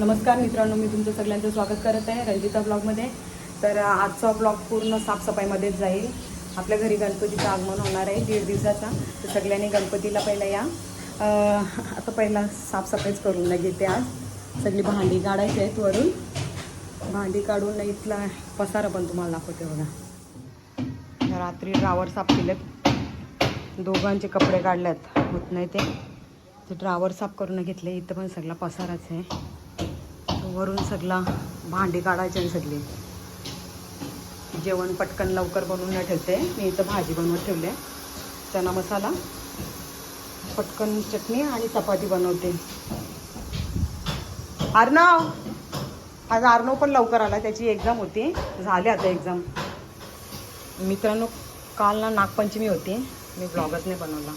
नमस्कार मित्रांनो, मी तुमचं सगळ्यांचं स्वागत करत आहे रंजिता ब्लॉगमध्ये. तर आजचा ब्लॉग पूर्ण साफसफाईमध्येच जाईल. आपल्या घरी गणपतीचं आगमन होणार आहे 1.5 दिवसाचा. तर सगळ्यांनी गणपतीला पहिला या. आता पहिला साफसफाईच करून नाही घेते. आज सगळी भांडी काढायची आहेत वरून. भांडी काढून इथला पसारा पण तुम्हाला दाखवते बघा. रात्री ड्रावर साफ केलेत, दोघांचे कपडे काढलेत, होत नाही ते ड्रावर साफ करून घेतले. इथं पण सगळा पसाराच आहे. वरून सगळा भांडी काढायची आहे. सगळी जेवण पटकन लवकर बनवून नाही ठेवते मी. इथं भाजी बनवत ठेवले, चना मसाला, पटकन चटणी आणि चपाती बनवते. अर्णव, आज अर्णव पण लवकर आला, त्याची एक्झाम होती, झाली आता एक्झाम. मित्रांनो, काल ना नागपंचमी होती, मी ब्लॉगच नाही बनवला.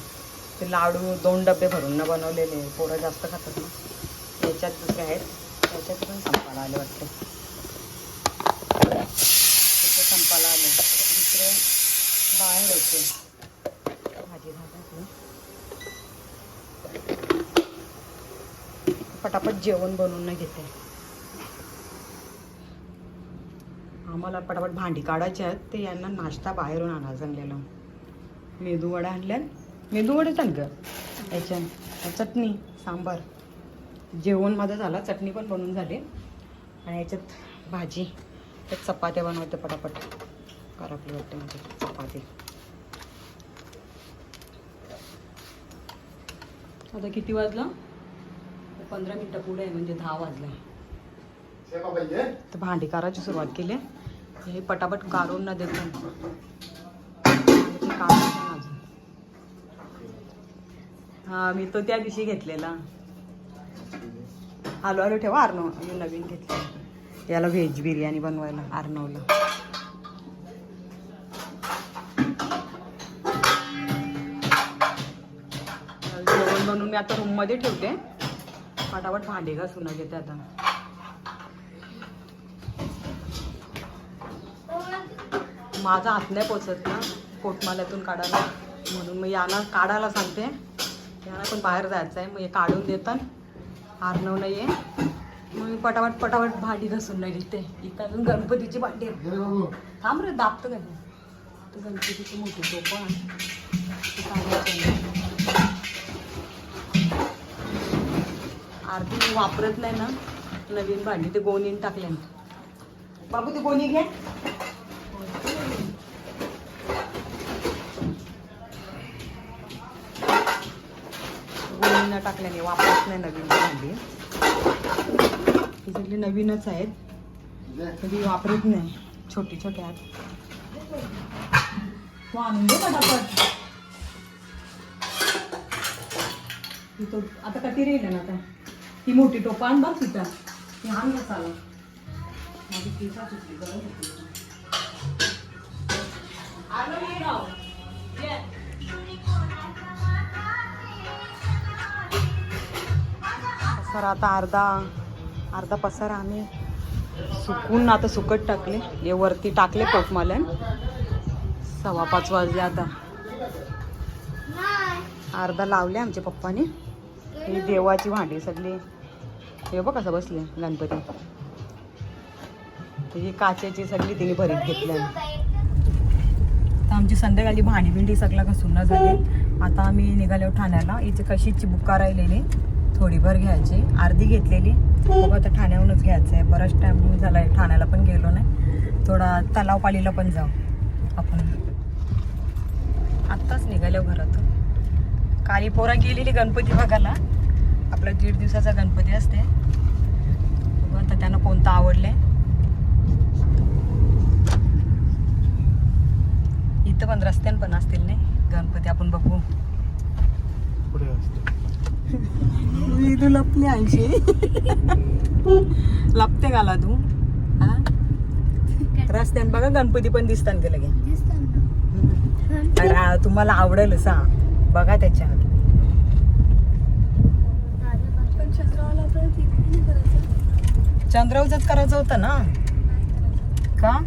ते लाडू 2 डबे भरून न बनवलेले, पोरं जास्त खातात ना. याच्यात दुसरे आहेत, त्याच्यात पण संपाला आले वाटते. त्याचे संपाला आले, दुसरे बाहेर होते. भाजी घालायची, पटापट जेवण बनवून न घेते. आम्हाला पटापट भांडी काढायची आहेत. ते यांना नाश्ता बाहेरून आणा जमलेला. मेदूवडा आणल्यात, मेदूवडे चाल ग. याच्यात चटणी सांबार. जेवण माझं झालं, चटणी पण बनवून झाली. आणि याच्यात भाजी, त्यात चपात्या बनवते पटापट. करपली वाटते म्हणजे चपाती. आता किती वाजलं? 15 मिनटं पुढे आहे, म्हणजे 10 वाजले. तर भांडी काढायची सुरुवात केली. हे पटापट काढून न देतो. हा, मी तो त्या दिवशी घेतलेला. आलू आलू ठेवा. अर्णव नवीन घेतले, याला व्हेज बिर्याणी बनवायला अर्णवला. जेवण बनवून मी आता रूम मध्ये ठेवते. फटाफट भांडे घासून घेते आता. माझा हात नाही पोचत ना पोटमाल्यातून काढायला, म्हणून मग यांना काढायला सांगते. यांना पण बाहेर जायचं आहे, मग हे काढून देतात. अर्णव नाही आहे, मग मी पटापट भांडी घासून नाही घेते. इथं अजून गणपतीची भांडी थांब रे, दाबतं का तर गणपतीची मोठी टोपा आरती मी वापरत नाही ना नवीन भांडी. ते गोणीन टाकले. बाबू ते गोणी घ्या. गोणीनं टाकल्याने वापरत नाही नवीन भांडी. ही सगळी नवीनच आहेत, कधी वापरत नाही. छोटी छोटी आहेत. तू आणून दे पटापट. तिथं आता कधी राहिलं ना. आता ती मोठी टोपा आण बघ तिथं. ती आण का चालू माझी पिसा चुकली करत. पसारा आता अर्धा पसारा आम्ही सुकून आता सुकट टाकले. हे वरती टाकले पोटमाल्यान. 5:15 वाजले आता. अर्धा लावले आमच्या पप्पाने. ही देवाची भांडी सगळी. हे बघ कसं बसले गणपती. ही काचेची सगळी तिने भरीत घेतली. तर आमची संध्याकाळी भांडी बिंडी सगळं घासून न झाली. आता आम्ही निघालो ठाण्याला. इथे कशीची बुक्का राहिलेली, थोडीभर घ्यायची. अर्धी घेतलेली, बघ आता ठाण्याहूनच घ्यायचं आहे. बराच टाईम झाला आहे, ठाण्याला पण गेलो नाही. थोडा तलावपालीला पण जाऊ आपण. आत्ताच निघालो घरातून. काली पोरा गेलेली गणपती बघायला. आपला 1.5 दिवसाचा गणपती असते. बघू आता त्यांना कोणतं आवडले. इथं पण रस्त्यान पण असतील नाही गणपती, आपण बघू. तू लपली आणशी. लपते गाला तू. रस्त्यान बघा गणपती पण दिसतात का लगे. तुम्हाला आवडेल सा बघा त्याच्यात. चंद्रावच करायचं होतं ना का.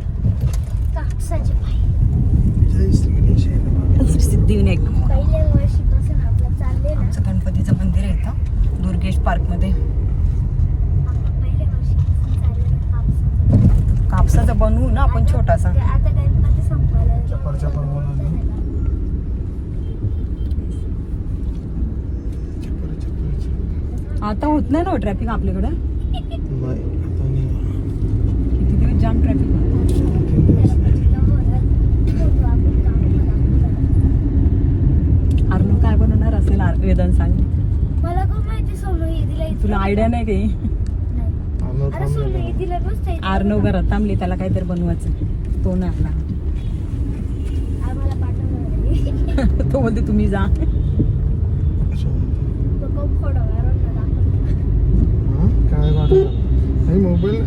सिद्धिविनायक आमचं गणपतीचं मंदिर आहे इथं दुर्गेश पार्कमध्ये. कापसाचा बनवू ना आपण छोटासा. आता गणपती संपला. चप्पल बोलावली. आता होत नाही ना ट्रॅफिक आपल्याकडे. नाही आता नाही. किती दिवस जाम ट्रॅफिक. अर्नव काय बनवणार असेल वेदन सांग. मला कोण माहिती सोनू ईदीला तुला आयडिया नाही काही. अरे सोनू ईदीला नुसतं अर्नव घरात थांबली त्याला काहीतरी बनवायचं. तो नाही आपला. आम्हाला पाठवलं. तो बोलते तुम्ही जा. तो खूप फोडवणार होता. काय वाटलं नाही मोबाईल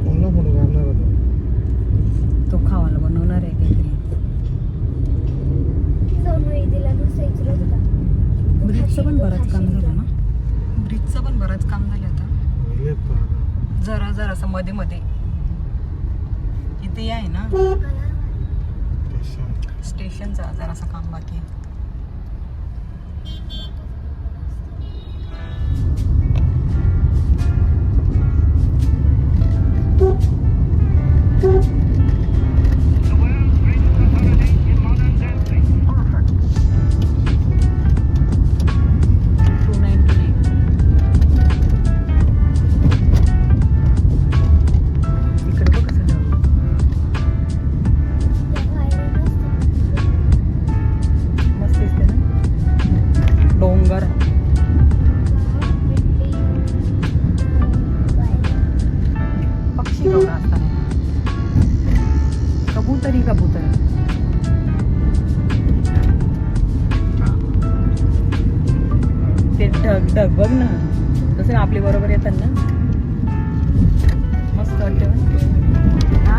कोणला फोटो काढणार होता. तो खावाला बनवणार आहे काहीतरी. सोनू ईदीला नुसतं विचारत होता. ब्रिजचं पण बरंच काम झालं ना. ब्रिजचं पण बरंच काम झालं आता. जरा जरा असं मध्ये मध्ये इथे आहे ना स्टेशनचा जरासं काम बाकी आहे. ढग बघ ना तसे आपले बरोबर येतात ना. मस्त वाटते. हा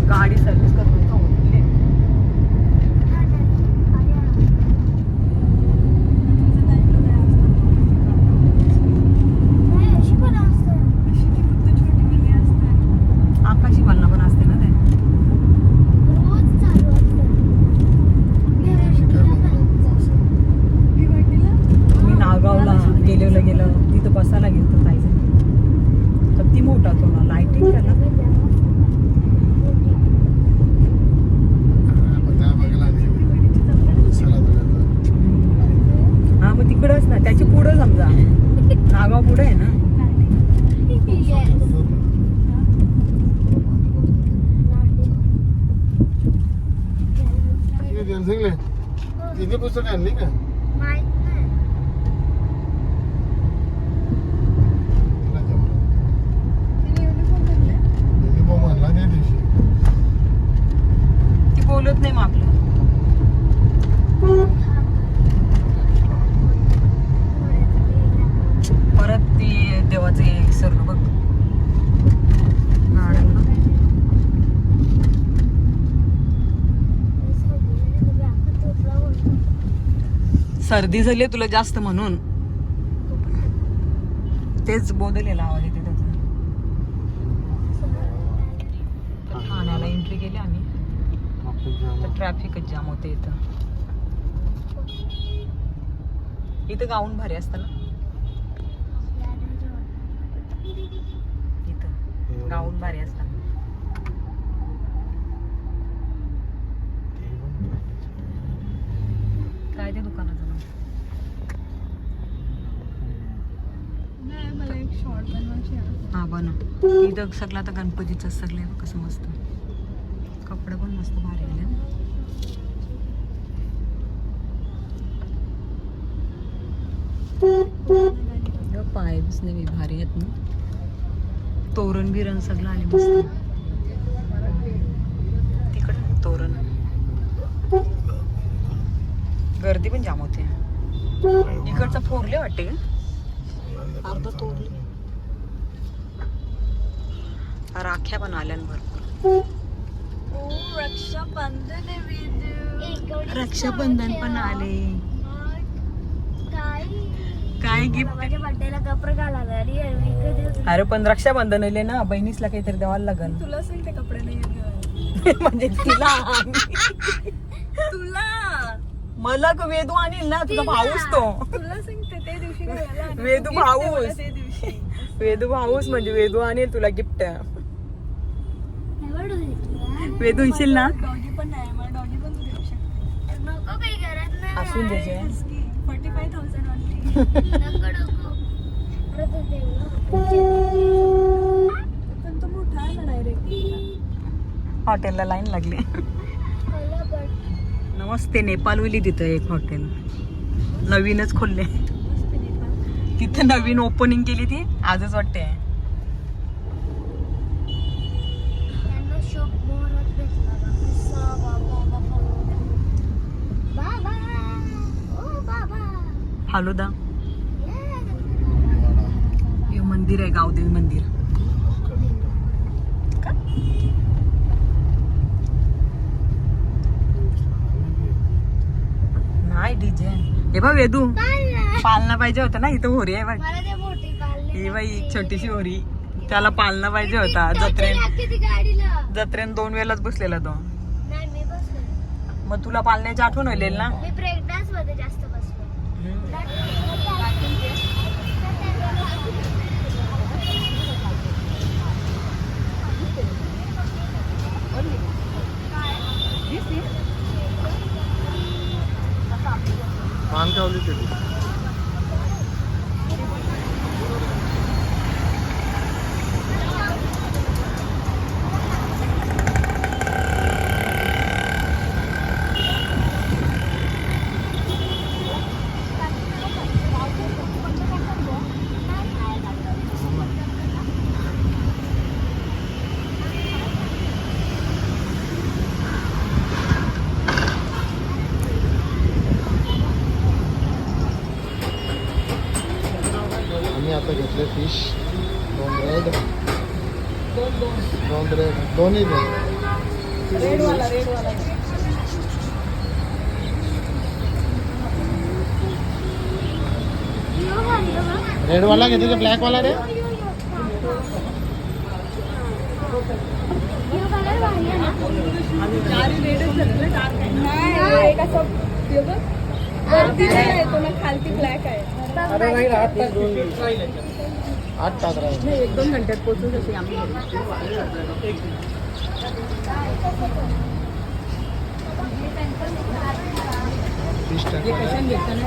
गाडी सर्व्हिस करतो का होती. आकाशी पालना पण असते ना ते. नागावला गेलं तिथं बसायला गेलं जायचं. किती मोठा तो ना लाइटिंग त्याला. हा मग तिकडच ना त्याची पुढं समजा नागाव पुढे आहे ना. तिथे पुस्तक आणली का. ती बोलत नाही मग आपलं. परत ती देवाचं हे सरलं बघ गार्डन. सर्दी झाली तुला जास्त म्हणून तेच बोललेला आवाज येते त्याचा. ठाण्याला एंट्री केली आम्ही तर ट्रॅफिकच जाम होते इथं. इथं गाऊन भारी असतं ना. इथं गाऊन भारी असतं. काय ते दुकानाचं नाव. मला एक शॉर्ट बनवायची आहे. हा बनव. इथं सगळं आता गणपतीचं सगळं कसं मस्त. कपडे पण मस्त भारी आले. पाय बसणे भारी आहेत ना. तोरण बिरण सगळं आले मस्त. तिकडे तोरण गर्दी पण जाम होते. इकडचं फोरले वाटते का अर्ध तोरले. राख्या पण आल्या भरपूर. रक्षाबंधन पण आले. काय गिफ्ट. माझ्या बर्थडेला कपडे घालायला. अरे पण रक्षाबंधन आले ना बहिणीसला काहीतरी द्यावायला लागल. तुला सांग ते कपडे नाही म्हणजे तिला तुला मला वेदू आणील ना तुझा भाऊच तो. तुला सांगते त्या दिवशी काय झालं? वेदू gift भाऊच. ठेवलं त्या दिवशी. वेदू भाऊच म्हणजे वेदू आणेल तुला गिफ्ट. वेदू येशील ना? डॉगी पण नाही मला डॉगी पण तू देऊ शकते. नको काही गरज नाही. असून दे जे. 45,000 वाली. नको नको. अरे तू देऊ. पण तो मोठा आहे ना डायरेक्ट. हॉटेलला लाईन लागली. नमस्ते नेपालवली तिथं एक हॉटेल नवीनच खोलले. तिथं नवीन ओपनिंग केली ती आजच वाटते. त्यांना शोक मोहरत भेटला बाबा. ओ बाबा. फालुदा हे मंदिर आहे गावदेवी मंदिर. नाही डीजे हे बघ वेदू पालना पाहिजे होता ना. इथं होरी आहे बघ. मला ते मोठी पाळली. ही बाई एक छोटीशी होरी त्याला पालना पाहिजे होता. गाडीला. जत्रेन 2 वेळाच बसलेला तो. नाही मी बसले. मग तुला पालण्याची आठवण होईल ना. मी ब्रेक डान्स मध्ये जास्त बसले. पान कावली केली. आम्ही आता घेतले फिश 2 ब्रेड 2 ब्रेड दोन्ही दे. रेडवाला रेड वाला घेते की ब्लॅक वाला रे. खालती ब्लॅक आहे. अरे नाही 8 तास राहिले. 1-2 घंट्यात पोहोचू शकते आम्ही. फिश हे टाका. कशाने घेतलं ना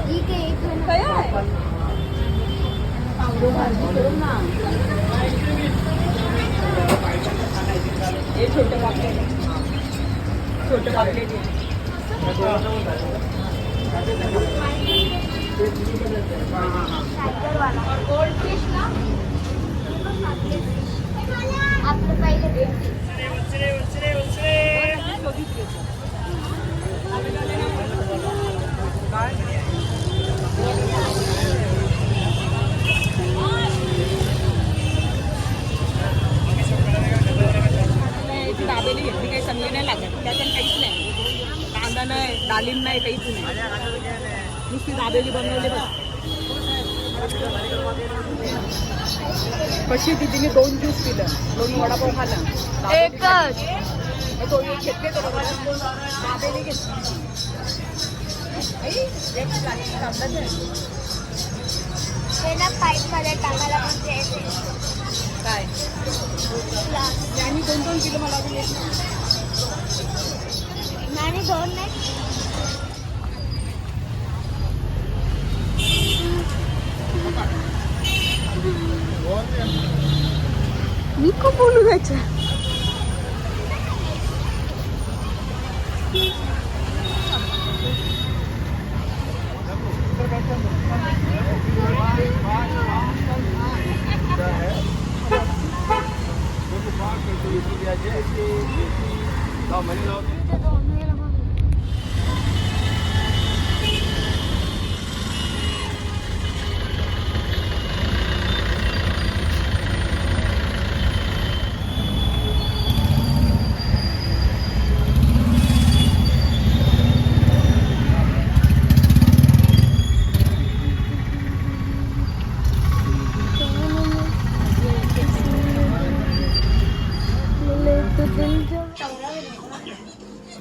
ठीक आहे. हे छोटे पापलेट गोल्ड फिश ना आपलं पहिले दाबेली घेतली काही चांगली नाही लागत. त्याच्यात काहीच नाही. कांदा नाही डालिम नाही काहीच नाही. नुसती दाबेली बनवली बस. कशी तिने 2 ज्यूस पिलं 2 वडापाव खाला. एकच तो एक घेतले तो दाबेली घेतली. एक तांदळाचं आहे. ते ना पाईप मध्ये टाकायला म्हणजे काय त्यांनी 2-2 किलो मला अजून येत नाही. आणि 2 नाही. मी खूप बोलू द्यायचं.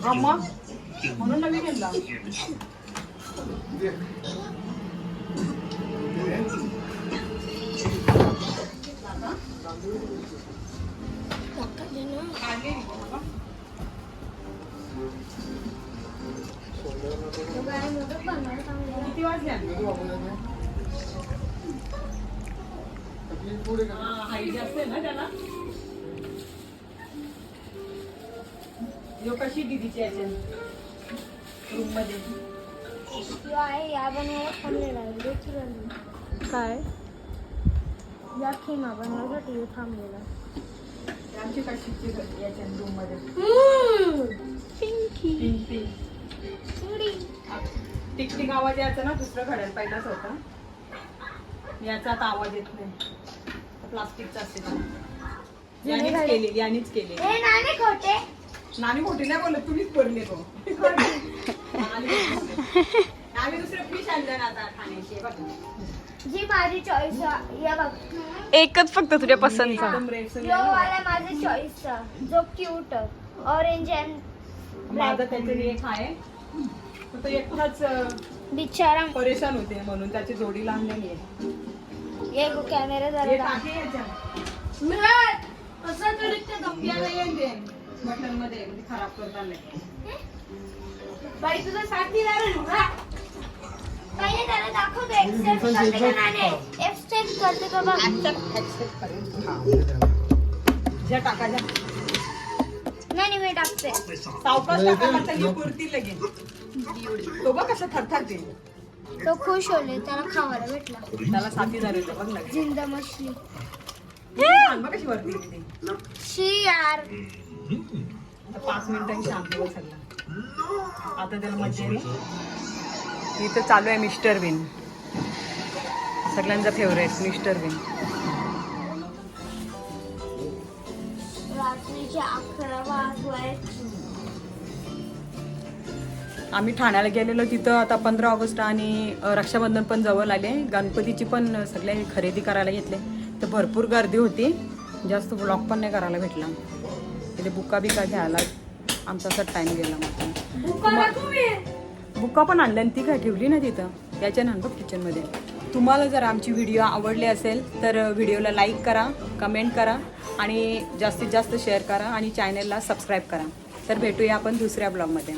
हा मग म्हणून नवीन घेतला. किती वाजले? हाईट जास्त आहे ना त्याला. यो कशी दीदीची याच्यात रूम मध्ये या बनवायला थांबलेला आहे. काय या खिमा बनवायसाठी थांबलेला. आमची कशीची याच्यात रूम मध्ये पिंकी पिंक पिंक टिकटिक आवाज यायचा ना. दुसरं घड्याळ पहिलाच होता. याचा आता आवाज येत नाही. प्लास्टिकचा असते का. यानीच केलेली. हे नाणे खोटे. नानी मोठी नाही बोलत, तुम्हीच पडले तो. आम्ही दुसरं फिश आणलं ना आता खाण्याची. बघ जी माझी चॉईस या बघ. एकच फक्त तुझ्या पसंतचा. एकदम रेड यो वाला माझी चॉईसचा जो क्यूट ऑरेंज अँड माझा त्याचे एक आहे. तो एकटाच बिचारा. परेशान होते म्हणून त्याची जोडी लावलेली आहे. ये गो कॅमेरा हे जरा टाके याच्यात. कसं तरी ते याला येऊन दे बटन मध्ये खराब करताना. बाई तुझा साथीदार आहे ना. पहिले त्याला दाखवतो एक्सेप्ट करते का नाणे. एक्सेप्ट करते का बघ. ज्या टाकायच्या नाही मी टाकते. सावकाश टाकायला ही कुर्ती लगेच. तो बघ कसं थरथरते. तो खुश होले त्याला खावायला भेटला. त्याला साथीदार येतो बघ लगेच. जिंदा मछली. बघ कशी वरती येते. शी यार. 5 मिनिटांनी शांत बसला. आता त्याला मजा येईल. इथं चालू आहे मिस्टर बिन. सगळ्यांचा फेवरेट मिस्टर बिन. रात्रीचे 11 वाजले. आम्ही ठाण्याला गेलेलो. तिथं आता 15 ऑगस्ट आणि रक्षाबंधन पण जवळ आले. गणपतीची पण सगळे खरेदी करायला घेतले. तर भरपूर गर्दी होती. जास्त ब्लॉग पण नाही करायला भेटला. तिथे बुका बिका घ्यायला आमचा असा टाइम गेला. बुका पण आणल्या आणि ती काय ठेवली ना तिथं. त्याच्यानंतर किचनमध्ये. तुम्हाला जर आमची व्हिडिओ आवडली असेल तर व्हिडिओला लाईक करा, कमेंट करा आणि जास्तीत जास्त शेअर करा आणि चॅनलला सबस्क्राईब करा. तर भेटूया आपण दुसऱ्या ब्लॉगमध्ये.